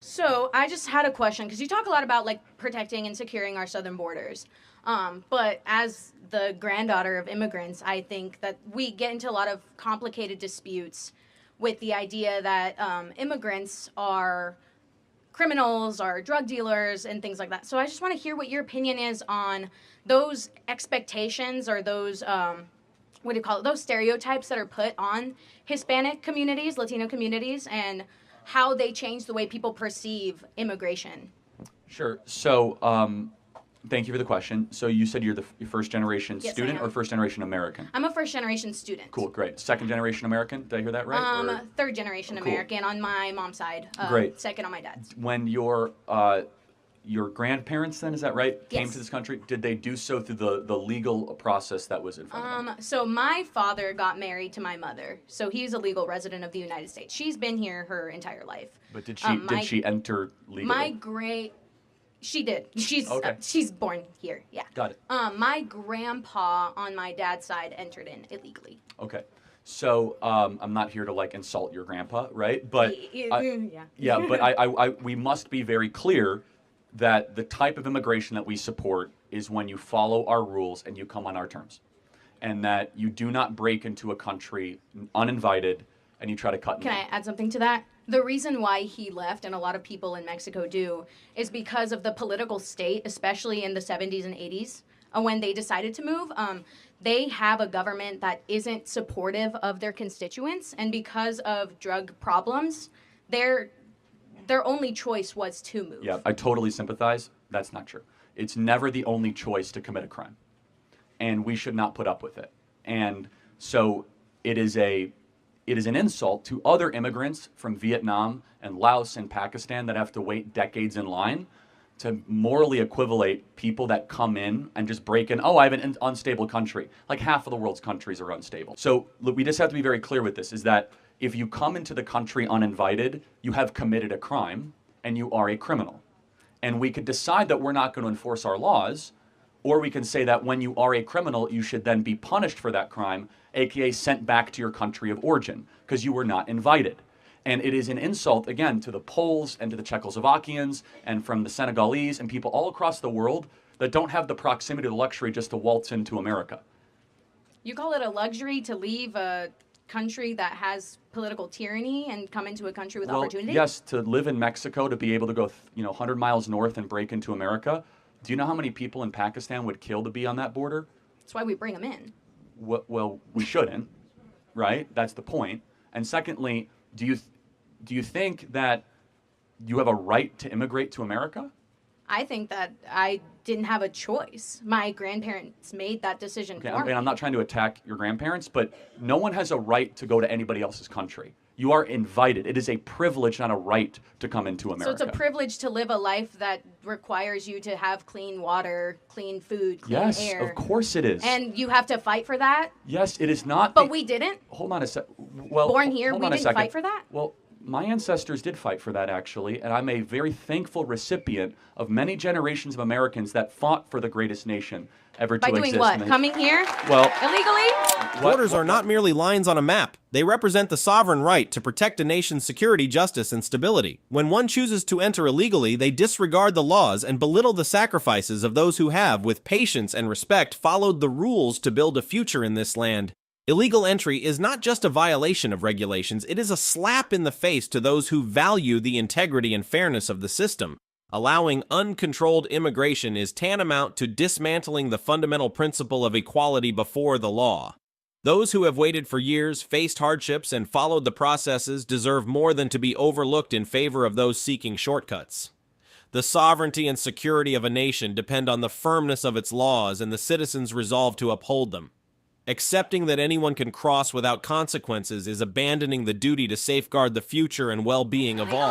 So I just had a question because you talk a lot about like protecting and securing our southern borders. But as the granddaughter of immigrants, I think that we get into a lot of complicated disputes with the idea that immigrants are criminals or drug dealers and things like that. So I just want to hear what your opinion is on those expectations or those what do you call it? Those stereotypes that are put on Hispanic communities, Latino communities, and how they change the way people perceive immigration. Sure. So, thank you for the question. So you said you're the first generation Yes, I student am. or first generation American? I'm a first generation student. Cool, great. Second generation American? Did I hear that right? Or Third generation Cool. American on my mom's side. Great. Second on my dad's. when your grandparents, then, is that right, came Yes. to this country, did they do so through the legal process that was in front of them? So my father got married to my mother, so he's a legal resident of the United States. She's been here her entire life. But did she enter legally? My great, she did. Okay. She's born here. Yeah. Got it. My grandpa on my dad's side entered in illegally. Okay. So I'm not here to like insult your grandpa, right? But Yeah. but we must be very clear that the type of immigration that we support is when you follow our rules and you come on our terms, and that you do not break into a country uninvited and you try to cut. Can I add something to that? The reason why he left, and a lot of people in Mexico do, is because of the political state, especially in the 70s and 80s, when they decided to move. They have a government that isn't supportive of their constituents, and because of drug problems, their only choice was to move. Yeah, I totally sympathize. That's not true. It's never the only choice to commit a crime, and we should not put up with it. And so it is an insult to other immigrants from Vietnam and Laos and Pakistan that have to wait decades in line to morally equivalate people that come in and just break in. Oh, I have an unstable country. Like half of the world's countries are unstable. So look, we just have to be very clear with this, is that if you come into the country uninvited, you have committed a crime and you are a criminal. And we could decide that we're not going to enforce our laws, or we can say that when you are a criminal, you should then be punished for that crime, aka sent back to your country of origin, because you were not invited. And it is an insult, again, to the Poles and to the Czechoslovakians and from the Senegalese and people all across the world that don't have the proximity or the luxury just to waltz into America. You call it a luxury to leave a country that has political tyranny and come into a country with opportunity? Yes, to live in Mexico, to be able to go 100 miles north and break into America. Do you know how many people in Pakistan would kill to be on that border? That's why we bring them in. Well, we shouldn't, right? That's the point. And secondly, do you think that you have a right to immigrate to America? I think that I didn't have a choice. My grandparents made that decision for me. And I'm not trying to attack your grandparents, but no one has a right to go to anybody else's country. You are invited. It is a privilege, not a right, to come into America. So it's a privilege to live a life that requires you to have clean water, clean food, clean air. Yes, of course it is. And you have to fight for that? Yes, it is not. But we didn't? Hold on a sec. Well, Born here, hold we on a didn't second. fight for that? Well, my ancestors did fight for that, actually, and I'm a very thankful recipient of many generations of Americans that fought for the greatest nation ever By to exist. doing what? Coming here? Well, Illegally? Borders are not merely lines on a map. They represent the sovereign right to protect a nation's security, justice, and stability. When one chooses to enter illegally, they disregard the laws and belittle the sacrifices of those who have, with patience and respect, followed the rules to build a future in this land. Illegal entry is not just a violation of regulations, it is a slap in the face to those who value the integrity and fairness of the system. Allowing uncontrolled immigration is tantamount to dismantling the fundamental principle of equality before the law. Those who have waited for years, faced hardships, and followed the processes deserve more than to be overlooked in favor of those seeking shortcuts. The sovereignty and security of a nation depend on the firmness of its laws and the citizens' resolve to uphold them. Accepting that anyone can cross without consequences is abandoning the duty to safeguard the future and well-being of all.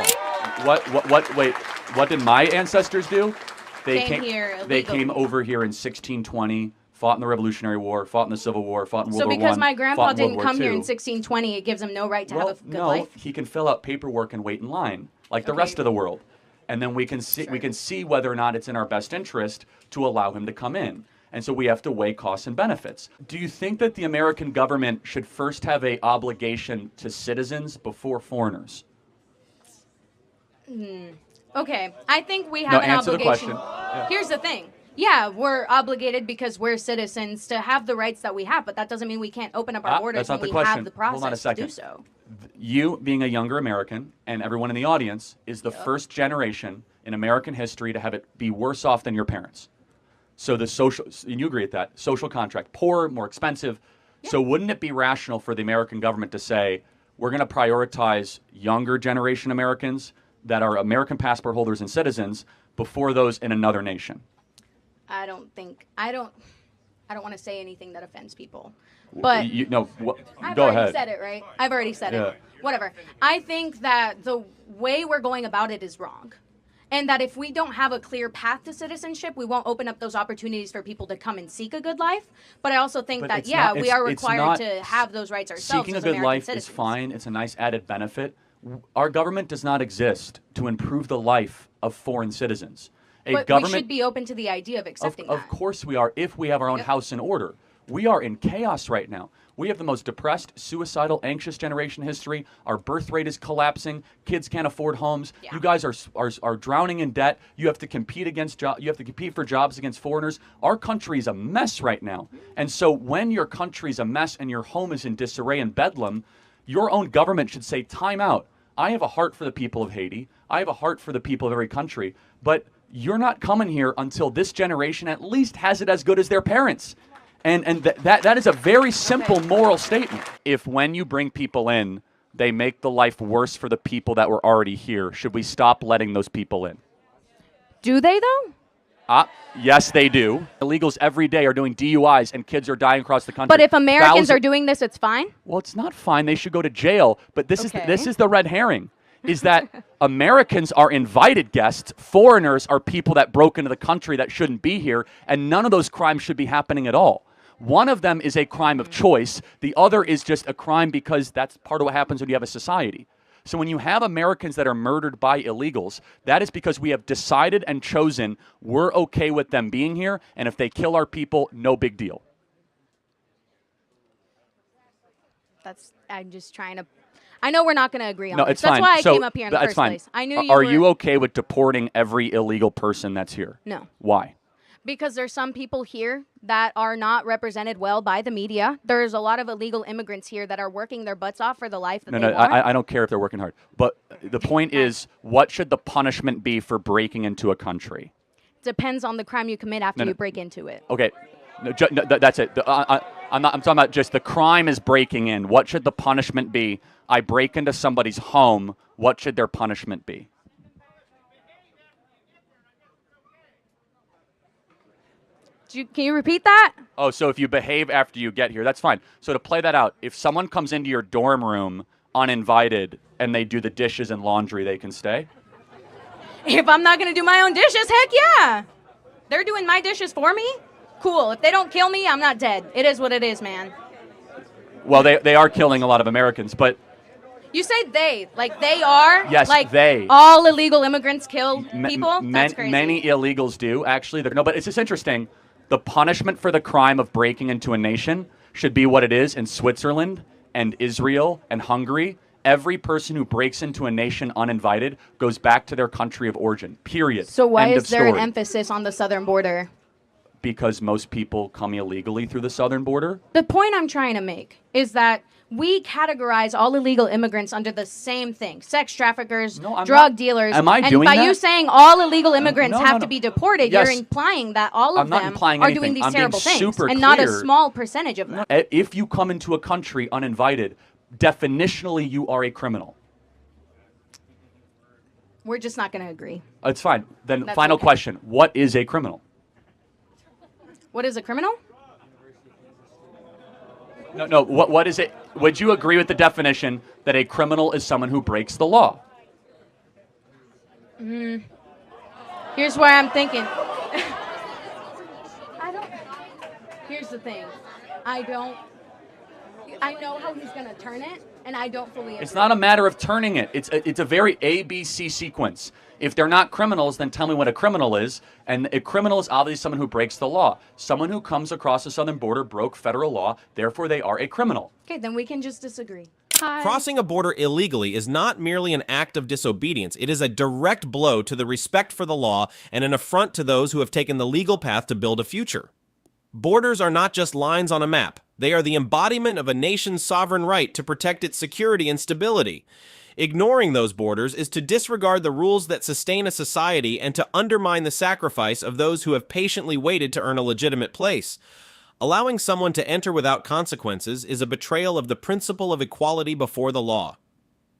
Wait, what did my ancestors do? Came here They illegally. came over here in 1620, fought in the Revolutionary War, fought in the Civil War, fought in World So War I. because my grandpa fought in World didn't War come here in II. 1620, it gives him no right to have a good no, life? he can fill out paperwork and wait in line like the Okay. rest of the world, and then we can see whether or not it's in our best interest to allow him to come in. And so we have to weigh costs and benefits. Do you think that the American government should first have an obligation to citizens before foreigners? Okay, I think we No, have an answer the obligation. question. Yeah. Here's the thing. Yeah, we're obligated because we're citizens to have the rights that we have, but that doesn't mean we can't open up our borders That's not when the we question. have the process Hold on a to second. do so. You, being a younger American, and everyone in the audience, is the first generation in American history to have it be worse off than your parents. So the social, and you agree with that, social contract, poorer, more expensive. So wouldn't it be rational for the American government to say, we're going to prioritize younger generation Americans that are American passport holders and citizens before those in another nation? I don't want to say anything that offends people. But No, I've go already ahead. said it, right? I've already said Yeah. it. Whatever. I think that the way we're going about it is wrong. And that if we don't have a clear path to citizenship, we won't open up those opportunities for people to come and seek a good life. But I also think But that, it's yeah, not- we are it's required not- to have those rights ourselves Seeking a as good American life citizens. is fine. It's a nice added benefit. Our government does not exist to improve the life of foreign citizens. But we should be open to the idea of accepting Of that. course we are, if we have our own Yep. house in order. We are in chaos right now. We have the most depressed, suicidal, anxious generation in history. Our birth rate is collapsing. Kids can't afford homes. Yeah. You guys are drowning in debt. You have to compete you have to compete for jobs against foreigners. Our country is a mess right now. And so when your country's a mess and your home is in disarray and bedlam, your own government should say, time out. I have a heart for the people of Haiti. I have a heart for the people of every country. But you're not coming here until this generation at least has it as good as their parents. And that is a very simple moral statement. If when you bring people in, they make the life worse for the people that were already here, should we stop letting those people in? Do they, though? Yes, they do. Illegals every day are doing DUIs and kids are dying across the country. But if Americans Thousands- are doing this, it's fine? Well, it's not fine. They should go to jail. But this Okay. is the red herring, is that Americans are invited guests. Foreigners are people that broke into the country that shouldn't be here, and none of those crimes should be happening at all. One of them is a crime of choice. The other is just a crime because that's part of what happens when you have a society. So when you have Americans that are murdered by illegals, that is because we have decided and chosen we're okay with them being here, and if they kill our people, no big deal. I'm just trying to. I know we're not going to agree on No, this. it's That's fine. why I So, came up here in the that's first fine. place. I knew Are were, you okay with deporting every illegal person that's here? No. Why? Because there's some people here that are not represented well by the media. There's a lot of illegal immigrants here that are working their butts off for the life that No, they no, want. I don't care if they're working hard. But the point is, what should the punishment be for breaking into a country? Depends on the crime you commit after No, no. you break into it. Okay, that's it. I'm talking about just the crime is breaking in. What should the punishment be? I break into somebody's home. What should their punishment be? Can you repeat that? Oh, so if you behave after you get here, that's fine. So to play that out, if someone comes into your dorm room uninvited and they do the dishes and laundry, they can stay? If I'm not going to do my own dishes, heck yeah. They're doing my dishes for me? Cool. If they don't kill me, I'm not dead. It is what it is, man. Well, they are killing a lot of Americans, but You say they. Like they are? Yes, like they. All illegal immigrants kill people? That's crazy. Many illegals do, actually. No, but it's just interesting. The punishment for the crime of breaking into a nation should be what it is in Switzerland and Israel and Hungary. Every person who breaks into a nation uninvited goes back to their country of origin, period. So why End is of there an story. emphasis on the southern border? Because most people come illegally through the southern border. The point I'm trying to make is that we categorize all illegal immigrants under the same thing: sex traffickers, No, I'm drug not. dealers. Am I and doing by that? you saying all illegal immigrants No, have no, to no. be deported, Yes. you're implying that all I'm of not them implying are anything. doing these I'm being terrible things, super and not a clear. small percentage of them. If you come into a country uninvited, definitionally you are a criminal. We're just not going to agree. It's fine. Then That's final okay. question. What is a criminal? What is a criminal? No. What is it? Would you agree with the definition that a criminal is someone who breaks the law? Here's where I'm thinking. Here's the thing. I know how he's going to turn it, and I don't fully agree. It's not a matter of turning it. It's a very ABC sequence. If they're not criminals, then tell me what a criminal is. And a criminal is obviously someone who breaks the law. Someone who comes across the southern border broke federal law, therefore they are a criminal. Okay, then we can just disagree. Hi. Crossing a border illegally is not merely an act of disobedience. It is a direct blow to the respect for the law and an affront to those who have taken the legal path to build a future. Borders are not just lines on a map. They are the embodiment of a nation's sovereign right to protect its security and stability. Ignoring those borders is to disregard the rules that sustain a society and to undermine the sacrifice of those who have patiently waited to earn a legitimate place. Allowing someone to enter without consequences is a betrayal of the principle of equality before the law.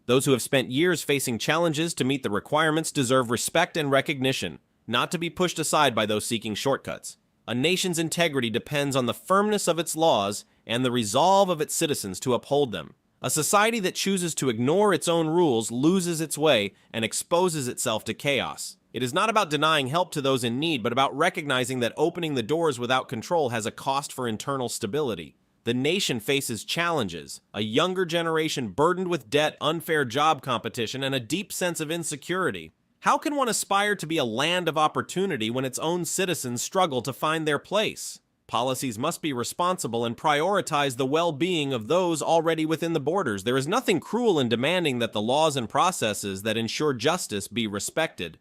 Those who have spent years facing challenges to meet the requirements deserve respect and recognition, not to be pushed aside by those seeking shortcuts. A nation's integrity depends on the firmness of its laws and the resolve of its citizens to uphold them. A society that chooses to ignore its own rules loses its way and exposes itself to chaos. It is not about denying help to those in need, but about recognizing that opening the doors without control has a cost for internal stability. The nation faces challenges, a younger generation burdened with debt, unfair job competition, and a deep sense of insecurity. How can one aspire to be a land of opportunity when its own citizens struggle to find their place? Policies must be responsible and prioritize the well-being of those already within the borders. There is nothing cruel in demanding that the laws and processes that ensure justice be respected.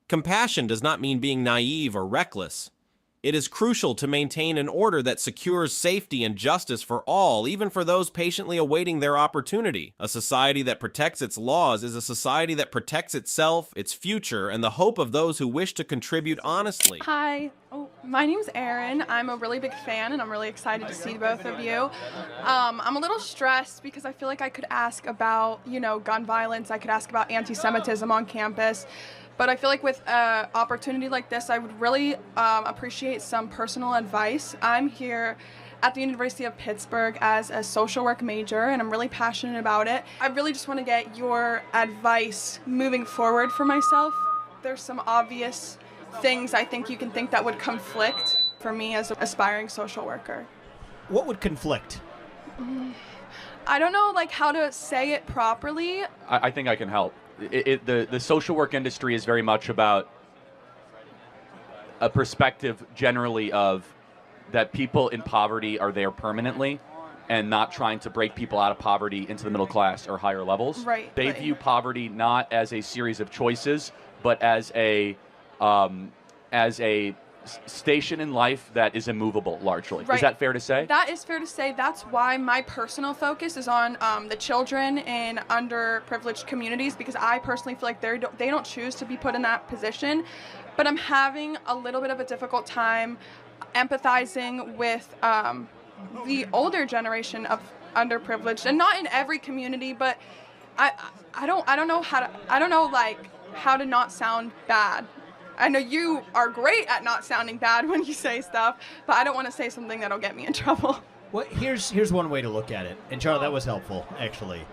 Compassion does not mean being naive or reckless. It is crucial to maintain an order that secures safety and justice for all, even for those patiently awaiting their opportunity. A society that protects its laws is a society that protects itself, its future, and the hope of those who wish to contribute honestly. Hi. My name's Erin. I'm a really big fan, and I'm really excited to see both of you. I'm a little stressed because I feel like I could ask about, gun violence. I could ask about anti-Semitism on campus. But I feel like with an opportunity like this, I would really appreciate some personal advice. I'm here at the University of Pittsburgh as a social work major, and I'm really passionate about it. I really just want to get your advice moving forward for myself. There's some obvious things I think you can think that would conflict for me as an aspiring social worker. What would conflict? I don't know how to say it properly. I think I can help. The social work industry is very much about a perspective generally of that people in poverty are there permanently and not trying to break people out of poverty into the middle class or higher levels. Right. They view poverty not as a series of choices, but as a station in life that is immovable largely. Right. Is that fair to say? That is fair to say. That's why my personal focus is on the children in underprivileged communities, because I personally feel like they don't choose to be put in that position. But I'm having a little bit of a difficult time empathizing with the older generation of underprivileged, and not in every community, but I don't know how to not sound bad. I know you are great at not sounding bad when you say stuff, but I don't want to say something that'll get me in trouble. Well, here's one way to look at it. And Charlie, that was helpful, actually.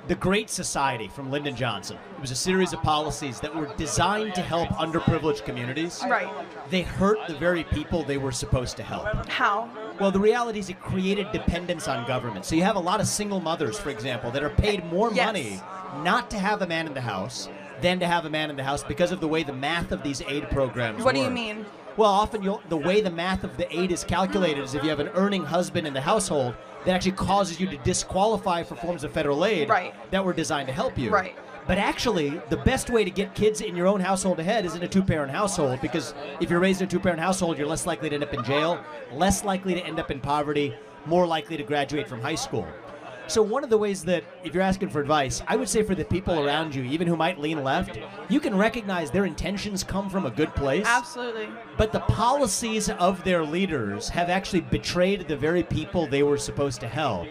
The Great Society from Lyndon Johnson. It was a series of policies that were designed to help underprivileged communities. Right. They hurt the very people they were supposed to help. How? Well, the reality is it created dependence on government. So you have a lot of single mothers, for example, that are paid more money not to have a man in the house than to have a man in the house because of the way the math of these aid programs work. What do you mean? Well, often the way the math of the aid is calculated is if you have an earning husband in the household, that actually causes you to disqualify for forms of federal aid that were designed to help you. Right. But actually, the best way to get kids in your own household ahead is in a two-parent household, because if you're raised in a two-parent household, you're less likely to end up in jail, less likely to end up in poverty, more likely to graduate from high school. So one of the ways that, if you're asking for advice, I would say for the people around you, even who might lean left, you can recognize their intentions come from a good place. Absolutely. But the policies of their leaders have actually betrayed the very people they were supposed to help.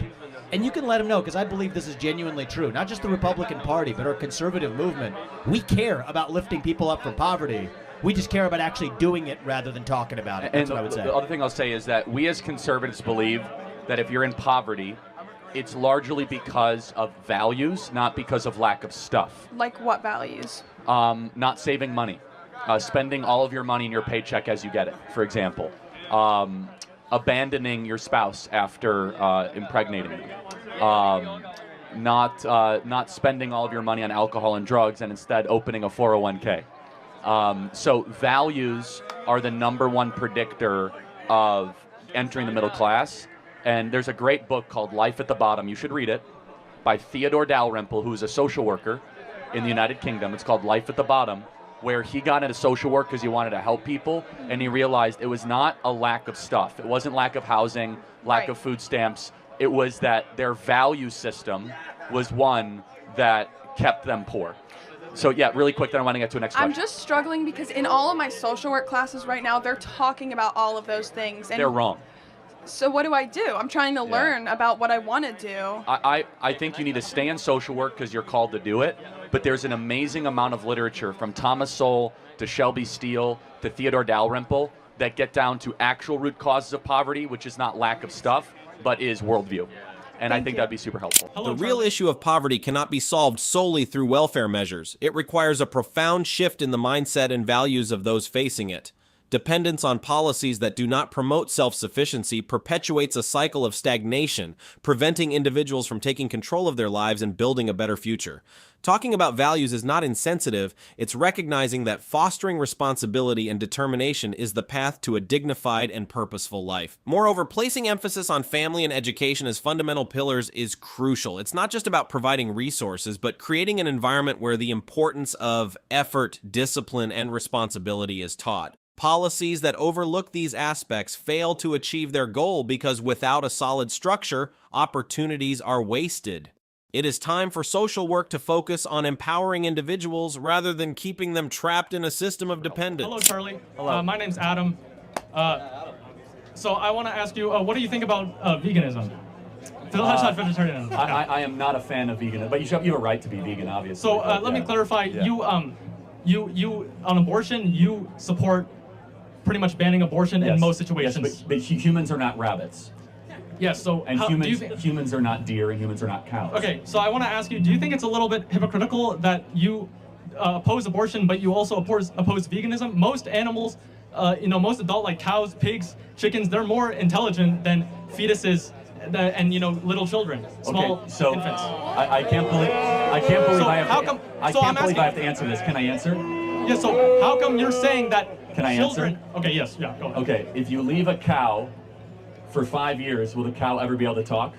And you can let them know, because I believe this is genuinely true. Not just the Republican Party, but our conservative movement. We care about lifting people up from poverty. We just care about actually doing it rather than talking about it. That's what I would say. The other thing I'll say is that we as conservatives believe that if you're in poverty, it's largely because of values, not because of lack of stuff. Like what values? Not saving money. Spending all of your money in your paycheck as you get it, for example. Abandoning your spouse after impregnating them. Not spending all of your money on alcohol and drugs and instead opening a 401k. So values are the number one predictor of entering the middle class. And there's a great book called Life at the Bottom. You should read it, by Theodore Dalrymple, who's a social worker in the United Kingdom. It's called Life at the Bottom, where he got into social work because he wanted to help people, and he realized it was not a lack of stuff. It wasn't lack of housing, lack of food stamps. It was that their value system was one that kept them poor. So yeah, really quick, then I want to get to the next question. I'm just struggling because in all of my social work classes right now, they're talking about all of those things. And they're wrong. So what do I do? I'm trying to learn about what I want to do. I think you need to stay in social work because you're called to do it, but there's an amazing amount of literature from Thomas Sowell to Shelby Steele to Theodore Dalrymple that get down to actual root causes of poverty, which is not lack of stuff, but is worldview. And I think that'd be super helpful. The real issue of poverty cannot be solved solely through welfare measures. It requires a profound shift in the mindset and values of those facing it. Dependence on policies that do not promote self-sufficiency perpetuates a cycle of stagnation, preventing individuals from taking control of their lives and building a better future. Talking about values is not insensitive, it's recognizing that fostering responsibility and determination is the path to a dignified and purposeful life. Moreover, placing emphasis on family and education as fundamental pillars is crucial. It's not just about providing resources, but creating an environment where the importance of effort, discipline, and responsibility is taught. Policies that overlook these aspects fail to achieve their goal because without a solid structure, opportunities are wasted. It is time for social work to focus on empowering individuals rather than keeping them trapped in a system of dependence. Hello, Charlie. Hello. My name's Adam. So I want to ask you, what do you think about veganism? Not vegetarianism. I am not a fan of veganism, but you have a right to be vegan, obviously. So let me clarify. Yeah. You on abortion, you support pretty much banning abortion in most situations. Yes, but humans are not rabbits. Yes, so and humans are not deer and humans are not cows. Okay, so I want to ask you, do you think it's a little bit hypocritical that you oppose abortion, but you also oppose veganism? Most animals, most adult like cows, pigs, chickens, they're more intelligent than fetuses and little children, small infants. I can't believe I have to answer this. Can I answer? Yeah. So how come you're saying that? Can I answer? Okay. Yes. Yeah. Go ahead. Okay. If you leave a cow for 5 years, will the cow ever be able to talk?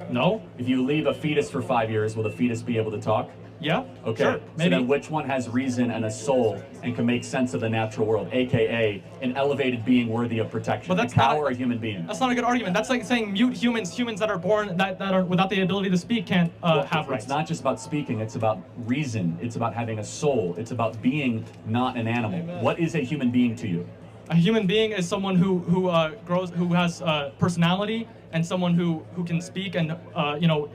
No. If you leave a fetus for 5 years, will the fetus be able to talk? Yeah. Okay. Sure, so then which one has reason and a soul and can make sense of the natural world, aka an elevated being worthy of protection? But that's a cow or a human being? That's not a good argument. That's like saying mute humans that are born that are without the ability to speak can't have rights. It's not just about speaking, it's about reason. It's about having a soul. It's about being not an animal. What is a human being to you? A human being is someone who has personality, and someone who can speak, and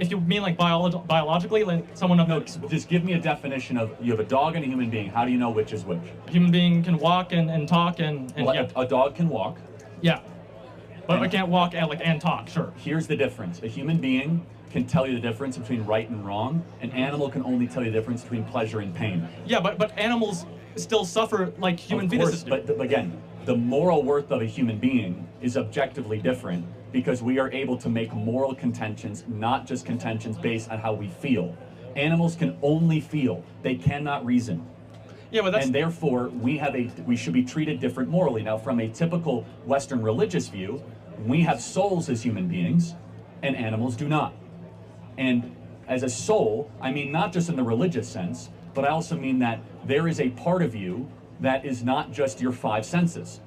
if you mean like biologically, like someone of... No, just give me a definition of, you have a dog and a human being. How do you know which is which? A human being can walk and talk and well, yeah. A dog can walk. Yeah, but I can't walk and talk, sure. Here's the difference. A human being can tell you the difference between right and wrong. An animal can only tell you the difference between pleasure and pain. Yeah, but animals still suffer like human fetuses do. But again, the moral worth of a human being is objectively different because we are able to make moral contentions, not just contentions based on how we feel. Animals can only feel. They cannot reason. Yeah, but that's... And therefore, we should be treated different morally. Now, from a typical Western religious view, we have souls as human beings, and animals do not. And as a soul, I mean not just in the religious sense, but I also mean that there is a part of you that is not just your 5 senses,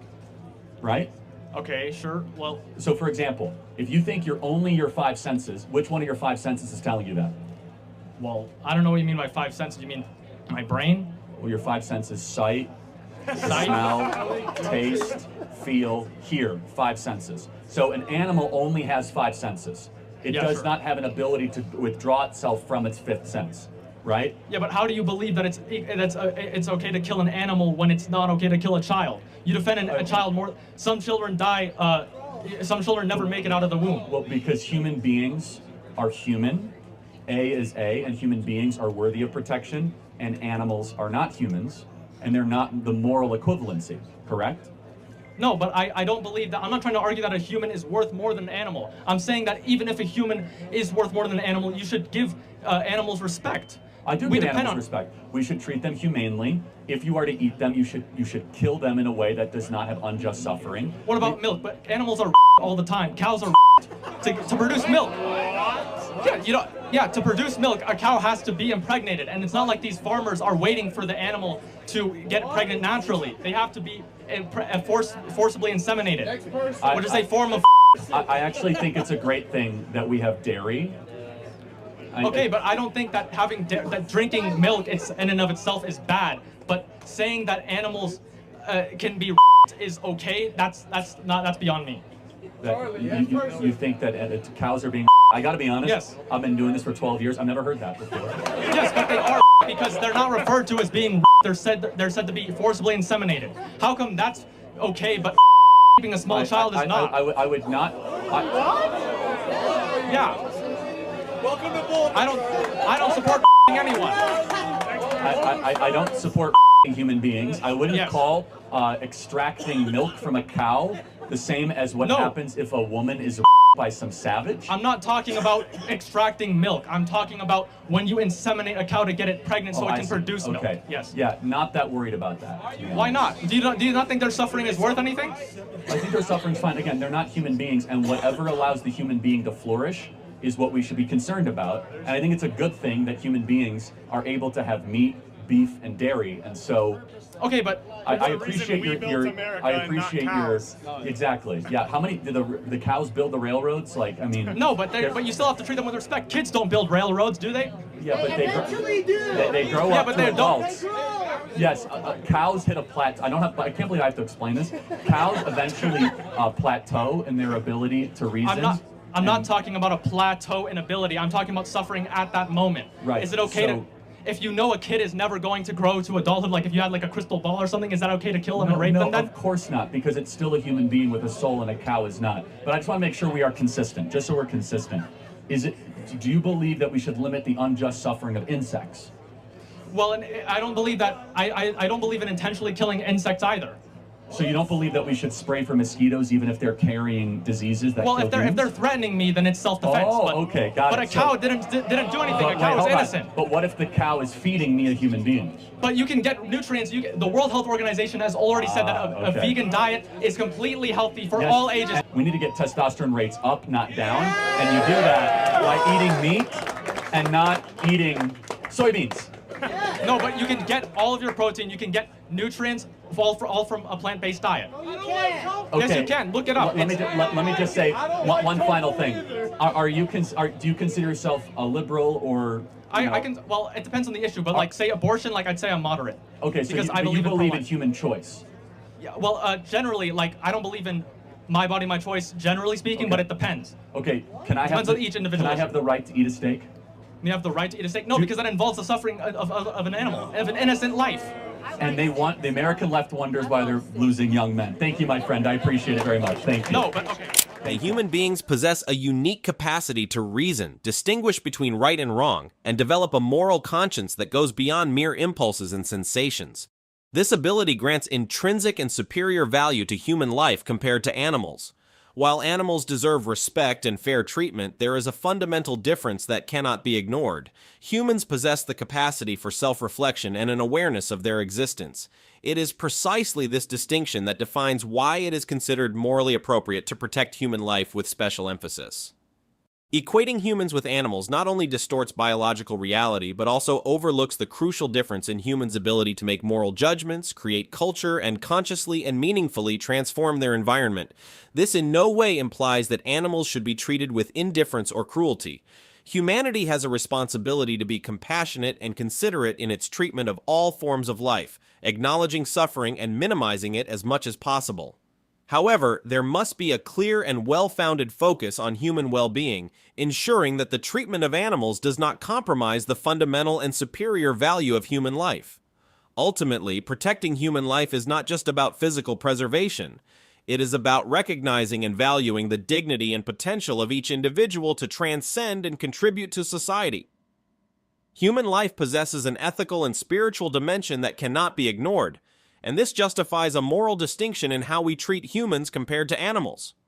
right? Okay, sure, well... So for example, if you think you're only your 5 senses, which one of your 5 senses is telling you that? Well, I don't know what you mean by 5 senses. You mean my brain? Well, your 5 senses: sight, smell, taste, feel, hear. 5 senses. So an animal only has 5 senses. It does not have an ability to withdraw itself from its 5th sense. Right? Yeah, but how do you believe that it's okay to kill an animal when it's not okay to kill a child? You defend a child more. Some children die. Some children never make it out of the womb. Well, because human beings are human. A is A, and human beings are worthy of protection, and animals are not humans, and they're not the moral equivalency. Correct? No, but I don't believe that. I'm not trying to argue that a human is worth more than an animal. I'm saying that even if a human is worth more than an animal, you should give animals respect. I do give animals respect. We should treat them humanely. If you are to eat them, you should kill them in a way that does not have unjust suffering. What about milk? But animals are all the time. Cows are to produce milk. Yeah, to produce milk, a cow has to be impregnated, and it's not like these farmers are waiting for the animal to get pregnant naturally. They have to be forcibly inseminated, which is a form of. I actually think it's a great thing that we have dairy. Okay, but I don't think that that drinking milk in and of itself is bad. But saying that animals can be is okay, that's beyond me. That you think that cows are being? I got to be honest. Yes. I've been doing this for 12 years. I've never heard that before. Yes, but they are because they're not referred to as being. They're said to be forcibly inseminated. How come that's okay, but keeping a small child is not? I would not. Yeah. Welcome to Boulder. I don't support anyone. I don't support human beings. I wouldn't call extracting milk from a cow the same as what happens if a woman is by some savage. I'm not talking about extracting milk. I'm talking about when you inseminate a cow to get it pregnant so it can produce milk. Okay. Yes. Yeah, not that worried about that. Why not? Do you not think their suffering is worth anything? I think their suffering's fine. Again, they're not human beings, and whatever allows the human being to flourish is what we should be concerned about. And I think it's a good thing that human beings are able to have meat, beef, and dairy, and so. Okay, but I appreciate your I appreciate your exactly. Yeah, how many did the cows build the railroads? Like, I mean. No, but you still have to treat them with respect. Kids don't build railroads, do they? Yeah, but they grow up to adults. Yes, cows hit a plateau. I can't believe I have to explain this. Cows eventually plateau in their ability to reason. I'm not talking about a plateau in ability. I'm talking about suffering at that moment. Right. Is it okay if you know a kid is never going to grow to adulthood, like if you had like a crystal ball or something, is that okay to kill them and rape them then? No, of course not, because it's still a human being with a soul and a cow is not. But I just want to make sure we are consistent, just so we're consistent. Do you believe that we should limit the unjust suffering of insects? Well, and I don't believe that. I don't believe in intentionally killing insects either. So you don't believe that we should spray for mosquitoes even if they're carrying diseases that kill if they're threatening me, then it's self-defense. Oh, okay, got it. But a cow didn't do anything. A cow was innocent. But what if the cow is feeding me a human being? But you can get nutrients. The World Health Organization has already said that a vegan diet is completely healthy for all ages. We need to get testosterone rates up, not down, and you do that by eating meat and not eating soybeans. No, but you can get all of your protein. You can get nutrients all from a plant-based diet. Okay. Yes, you can. Look it up. Let me just say one final thing. Do you consider yourself a liberal or? I can. Well, it depends on the issue, but like say abortion, like I'd say I'm moderate. Okay, so because you believe in pro-life. human choice. Yeah. Well, generally, like I don't believe in my body, my choice. Generally speaking, but it depends. Okay. Depends on each individual. Can I have the right to eat a steak? You have the right to eat a steak? No, because that involves the suffering of an animal, of an innocent life. And the American left wonders why they're losing young men. Thank you, my friend. I appreciate it very much. Thank you. No, but okay. Human beings possess a unique capacity to reason, distinguish between right and wrong, and develop a moral conscience that goes beyond mere impulses and sensations. This ability grants intrinsic and superior value to human life compared to animals. While animals deserve respect and fair treatment, there is a fundamental difference that cannot be ignored. Humans possess the capacity for self-reflection and an awareness of their existence. It is precisely this distinction that defines why it is considered morally appropriate to protect human life with special emphasis. Equating humans with animals not only distorts biological reality, but also overlooks the crucial difference in humans' ability to make moral judgments, create culture, and consciously and meaningfully transform their environment. This in no way implies that animals should be treated with indifference or cruelty. Humanity has a responsibility to be compassionate and considerate in its treatment of all forms of life, acknowledging suffering and minimizing it as much as possible. However, there must be a clear and well-founded focus on human well-being, ensuring that the treatment of animals does not compromise the fundamental and superior value of human life. Ultimately, protecting human life is not just about physical preservation. It is about recognizing and valuing the dignity and potential of each individual to transcend and contribute to society. Human life possesses an ethical and spiritual dimension that cannot be ignored, and this justifies a moral distinction in how we treat humans compared to animals.